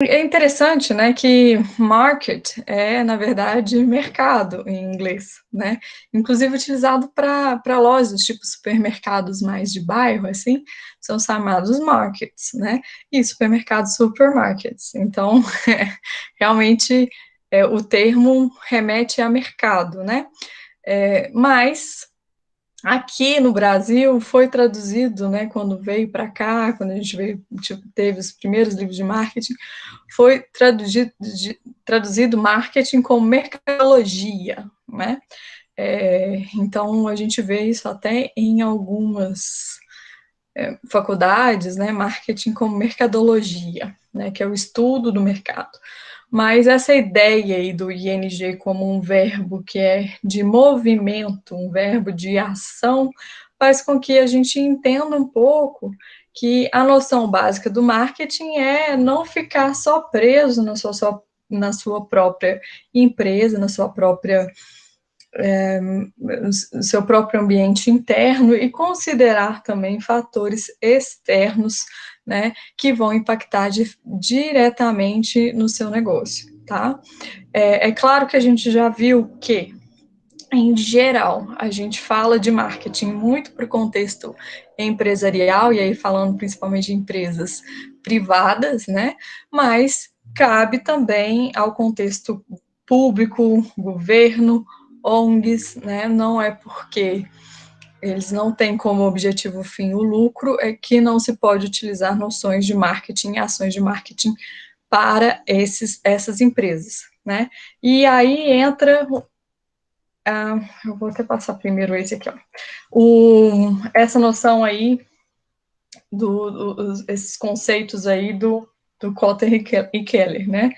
É interessante, né, que market é, na verdade, mercado em inglês, né? Inclusive utilizado para lojas, tipo supermercados mais de bairro, assim, são chamados markets, né? E supermercados, supermarkets. Então, realmente, o termo remete a mercado, né? Mas aqui no Brasil foi traduzido, né, quando veio para cá, quando a gente veio, tipo, teve os primeiros livros de marketing, foi traduzido marketing como mercadologia, né? Então a gente vê isso até em algumas faculdades, né, marketing como mercadologia, né, que é o estudo do mercado. Mas essa ideia aí do ING como um verbo que é de movimento, um verbo de ação, faz com que a gente entenda um pouco que a noção básica do marketing é não ficar só preso na sua própria empresa, na sua própria seu próprio ambiente interno e considerar também fatores externos, né, que vão impactar diretamente no seu negócio, tá? É claro que a gente já viu que, em geral, a gente fala de marketing muito para o contexto empresarial, e aí falando principalmente de empresas privadas, né? Mas cabe também ao contexto público, governo, ONGs, né? Não é porque eles não têm como objetivo fim o lucro, é que não se pode utilizar noções de marketing e ações de marketing para essas empresas, né? E aí entra eu vou até passar primeiro esse aqui, ó. Essa noção aí, esses conceitos aí do Kotter e Keller, né?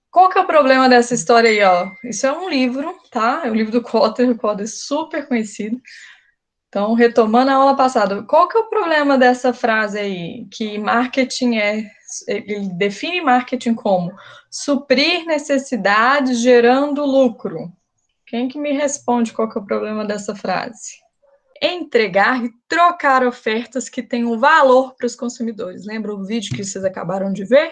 Qual que é o problema dessa história aí, ó? Isso é um livro, tá? É o livro do Kotter, o Kotter é super conhecido. Então, retomando a aula passada, qual que é o problema dessa frase aí? Que marketing ele define marketing como suprir necessidades gerando lucro. Quem que me responde qual que é o problema dessa frase? Entregar e trocar ofertas que tenham valor para os consumidores. Lembra o vídeo que vocês acabaram de ver?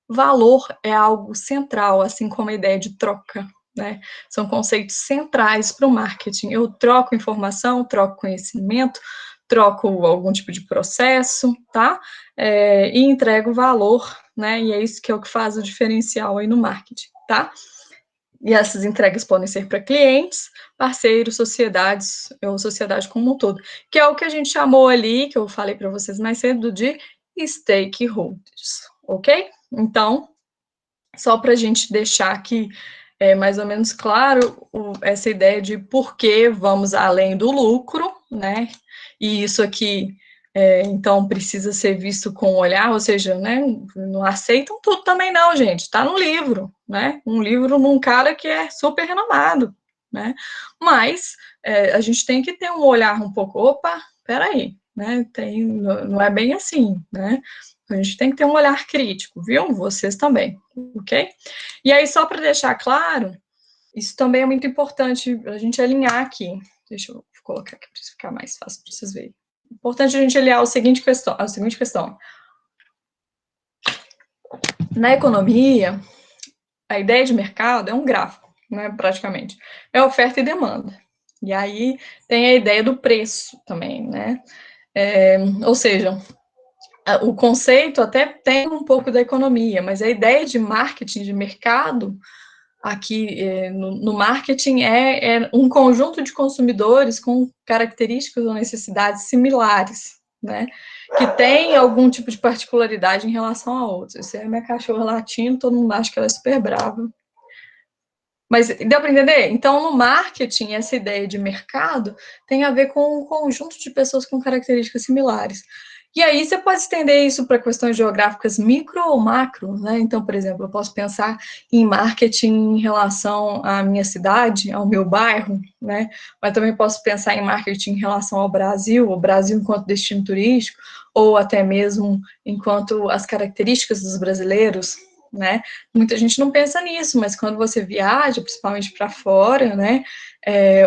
Valor é algo central, assim como a ideia de troca, né? São conceitos centrais para o marketing. Eu troco informação, troco conhecimento, troco algum tipo de processo, tá? E entrego valor, né? E é isso que é o que faz o diferencial aí no marketing, tá? E essas entregas podem ser para clientes, parceiros, sociedades, ou sociedade como um todo, que é o que a gente chamou ali, que eu falei para vocês mais cedo, de stakeholders, ok? Então, só para a gente deixar aqui mais ou menos claro essa ideia de por que vamos além do lucro, né? E isso aqui, então, precisa ser visto com um olhar, ou seja, né, não aceitam tudo também não, gente, está no livro, né? Um livro num cara que é super renomado, né? Mas a gente tem que ter um olhar um pouco, opa, peraí, né? Não é bem assim, né? A gente tem que ter um olhar crítico, viu? Vocês também, ok? E aí, só para deixar claro, isso também é muito importante a gente alinhar aqui. Deixa eu colocar aqui para ficar mais fácil para vocês verem. Importante a gente alinhar a seguinte questão. Na economia, a ideia de mercado é um gráfico, né, praticamente. É oferta e demanda. E aí tem a ideia do preço também, né? Ou seja, o conceito até tem um pouco da economia, mas a ideia de marketing, de mercado, aqui no marketing é um conjunto de consumidores com características ou necessidades similares, né? Que tem algum tipo de particularidade em relação a outros. Essa é a minha cachorra latindo, todo mundo acha que ela é super brava. Mas deu para entender? Então, no marketing, essa ideia de mercado tem a ver com um conjunto de pessoas com características similares. E aí você pode estender isso para questões geográficas micro ou macro, né? Então, por exemplo, eu posso pensar em marketing em relação à minha cidade, ao meu bairro, né? Mas também posso pensar em marketing em relação ao Brasil, o Brasil enquanto destino turístico, ou até mesmo enquanto as características dos brasileiros, né? Muita gente não pensa nisso, mas quando você viaja, principalmente para fora, né?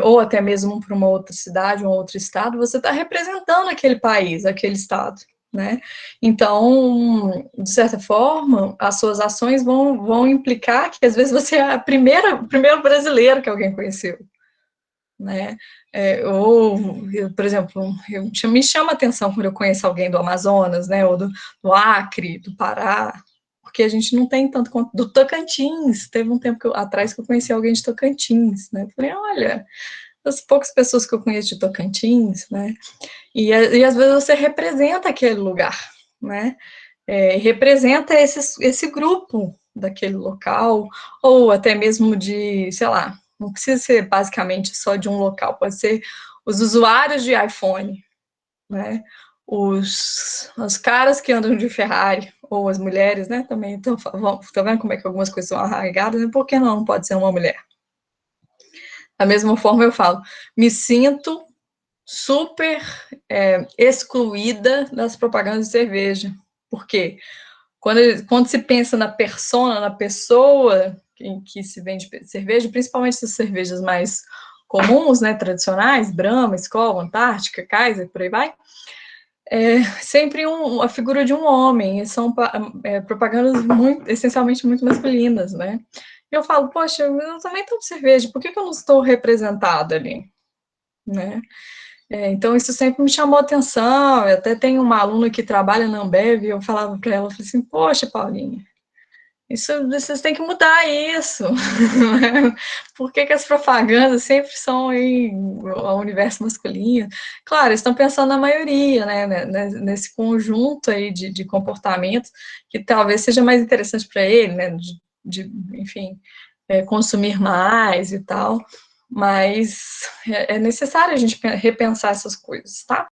Ou até mesmo para uma outra cidade, um outro estado, você está representando aquele país, aquele estado, né? Então, de certa forma, as suas ações vão implicar que às vezes você é o primeiro brasileiro que alguém conheceu, né? Por exemplo, me chama a atenção quando eu conheço alguém do Amazonas, né? Ou do Acre, do Pará, porque a gente não tem tanto do Tocantins. Teve um tempo atrás que eu conheci alguém de Tocantins, né? Falei, olha, das poucas pessoas que eu conheço de Tocantins, né? E às vezes você representa aquele lugar, né? Representa esse grupo daquele local, ou até mesmo de, sei lá, não precisa ser basicamente só de um local, pode ser os usuários de iPhone, né? Os caras que andam de Ferrari, ou as mulheres, né? Também, então, tá vendo como é que algumas coisas são arraigadas, né? Por que não pode ser uma mulher? Da mesma forma eu falo, me sinto super excluída das propagandas de cerveja. Por quê? Quando se pensa na persona, na pessoa em que se vende cerveja, principalmente essas cervejas mais comuns, né, tradicionais, Brahma, Skol, Antártica, Kaiser, por aí vai, sempre a figura de um homem, e são propagandas essencialmente muito masculinas, né? E eu falo, poxa, eu também tomo cerveja, por que eu não estou representada ali, né? Então, isso sempre me chamou atenção. Eu até tenho uma aluna que trabalha na Ambev, e eu falava para ela, falei assim, poxa, Paulinha, vocês têm que mudar isso. Por que as propagandas sempre são em o universo masculino? Claro, eles estão pensando na maioria, né, nesse conjunto aí de comportamentos que talvez seja mais interessante para ele, né, enfim, consumir mais e tal, mas é necessário a gente repensar essas coisas, tá?